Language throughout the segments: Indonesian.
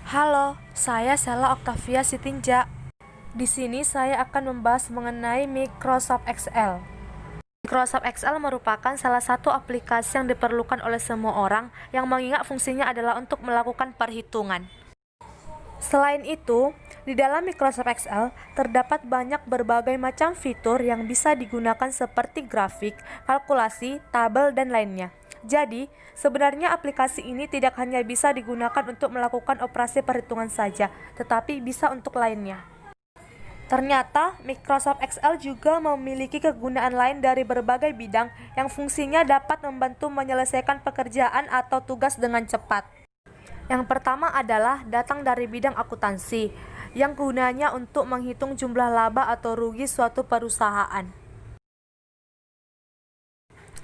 Halo, saya Sela Octavia Sitinja. Di sini saya akan membahas mengenai Microsoft Excel. Microsoft Excel merupakan salah satu aplikasi yang diperlukan oleh semua orang yang mengingat fungsinya adalah untuk melakukan perhitungan. Selain itu, di dalam Microsoft Excel terdapat banyak berbagai macam fitur yang bisa digunakan seperti grafik, kalkulasi, tabel, dan lainnya. Jadi, sebenarnya aplikasi ini tidak hanya bisa digunakan untuk melakukan operasi perhitungan saja, tetapi bisa untuk lainnya. Ternyata, Microsoft Excel juga memiliki kegunaan lain dari berbagai bidang yang fungsinya dapat membantu menyelesaikan pekerjaan atau tugas dengan cepat. Yang pertama adalah datang dari bidang akuntansi, yang gunanya untuk menghitung jumlah laba atau rugi suatu perusahaan.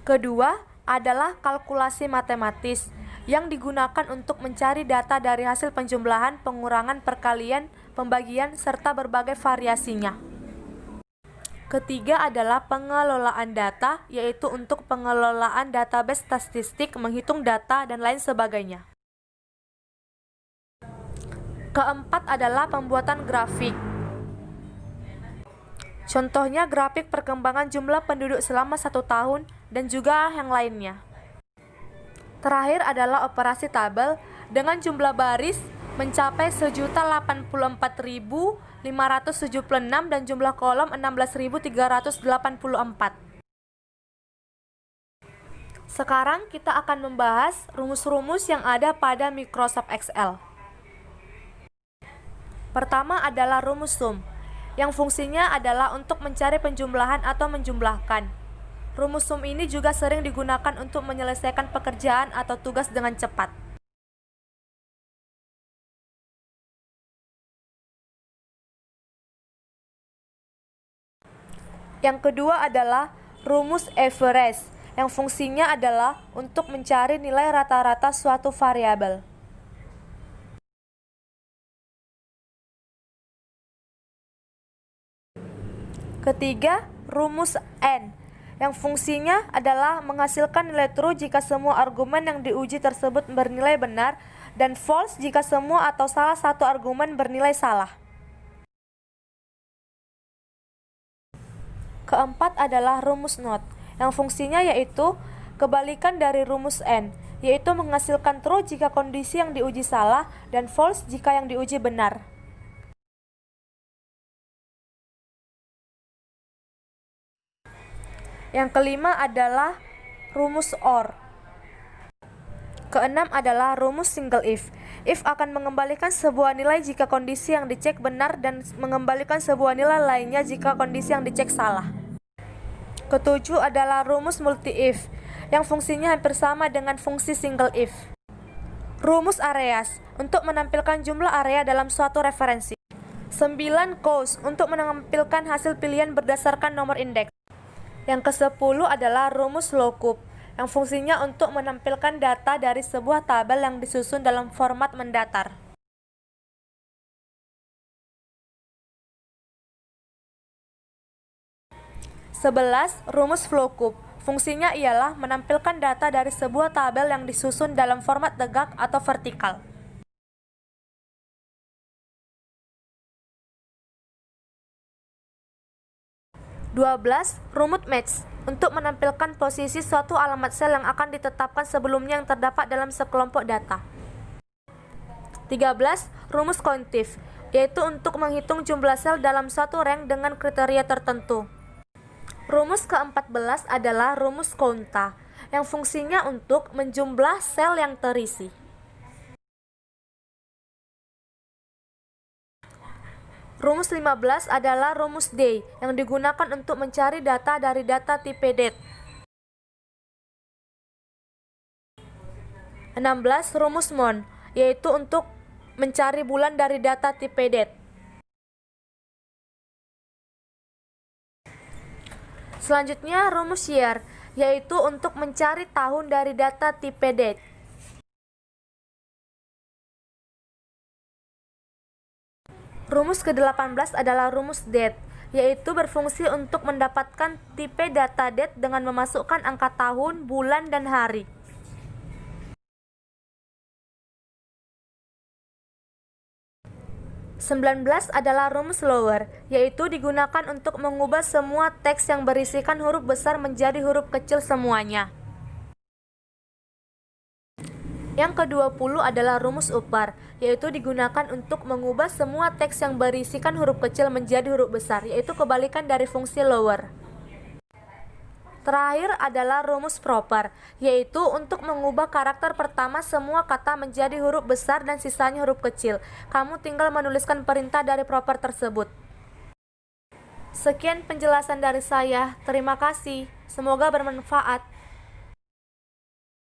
Kedua adalah kalkulasi matematis, yang digunakan untuk mencari data dari hasil penjumlahan, pengurangan, perkalian, pembagian, serta berbagai variasinya. Ketiga adalah pengelolaan data, yaitu untuk pengelolaan database statistik, menghitung data, dan lain sebagainya. Keempat adalah pembuatan grafik. Contohnya grafik perkembangan jumlah penduduk selama 1 tahun dan juga yang lainnya. Terakhir adalah operasi tabel dengan jumlah baris mencapai 1.084.576 dan jumlah kolom 16.384. Sekarang kita akan membahas rumus-rumus yang ada pada Microsoft Excel. Pertama adalah rumus sum, yang fungsinya adalah untuk mencari penjumlahan atau menjumlahkan. Rumus sum ini juga sering digunakan untuk menyelesaikan pekerjaan atau tugas dengan cepat. Yang kedua adalah rumus average, yang fungsinya adalah untuk mencari nilai rata-rata suatu variabel. Ketiga, rumus AND, yang fungsinya adalah menghasilkan nilai true jika semua argumen yang diuji tersebut bernilai benar dan false jika semua atau salah satu argumen bernilai salah. Keempat adalah rumus NOT, yang fungsinya yaitu kebalikan dari rumus AND, yaitu menghasilkan true jika kondisi yang diuji salah dan false jika yang diuji benar. Yang kelima adalah rumus OR. Keenam adalah rumus single if. If akan mengembalikan sebuah nilai jika kondisi yang dicek benar dan mengembalikan sebuah nilai lainnya jika kondisi yang dicek salah. Ketujuh adalah rumus multi if, yang fungsinya hampir sama dengan fungsi single if. Rumus areas, untuk menampilkan jumlah area dalam suatu referensi. 9 cause, untuk menampilkan hasil pilihan berdasarkan nomor indeks. Yang ke-10 adalah rumus lookup, yang fungsinya untuk menampilkan data dari sebuah tabel yang disusun dalam format mendatar. Sebelas, rumus flowcup. Fungsinya ialah menampilkan data dari sebuah tabel yang disusun dalam format tegak atau vertikal. 12. Rumus match, untuk menampilkan posisi suatu alamat sel yang akan ditetapkan sebelumnya yang terdapat dalam sekelompok data. 13. Rumus countif, yaitu untuk menghitung jumlah sel dalam suatu rank dengan kriteria tertentu. Rumus ke-14 adalah rumus counta, yang fungsinya untuk menjumlah sel yang terisi. Rumus 15 adalah rumus day, yang digunakan untuk mencari data dari data tipe date. 16. Rumus month, yaitu untuk mencari bulan dari data tipe date. Selanjutnya rumus year, yaitu untuk mencari tahun dari data tipe date. Rumus ke-18 adalah rumus date, yaitu berfungsi untuk mendapatkan tipe data date dengan memasukkan angka tahun, bulan, dan hari. 19 adalah rumus lower, yaitu digunakan untuk mengubah semua teks yang berisikan huruf besar menjadi huruf kecil semuanya. Yang ke-20 adalah rumus upper, yaitu digunakan untuk mengubah semua teks yang berisikan huruf kecil menjadi huruf besar, yaitu kebalikan dari fungsi lower. Terakhir adalah rumus proper, yaitu untuk mengubah karakter pertama semua kata menjadi huruf besar dan sisanya huruf kecil. Kamu tinggal menuliskan perintah dari proper tersebut. Sekian penjelasan dari saya, terima kasih, semoga bermanfaat.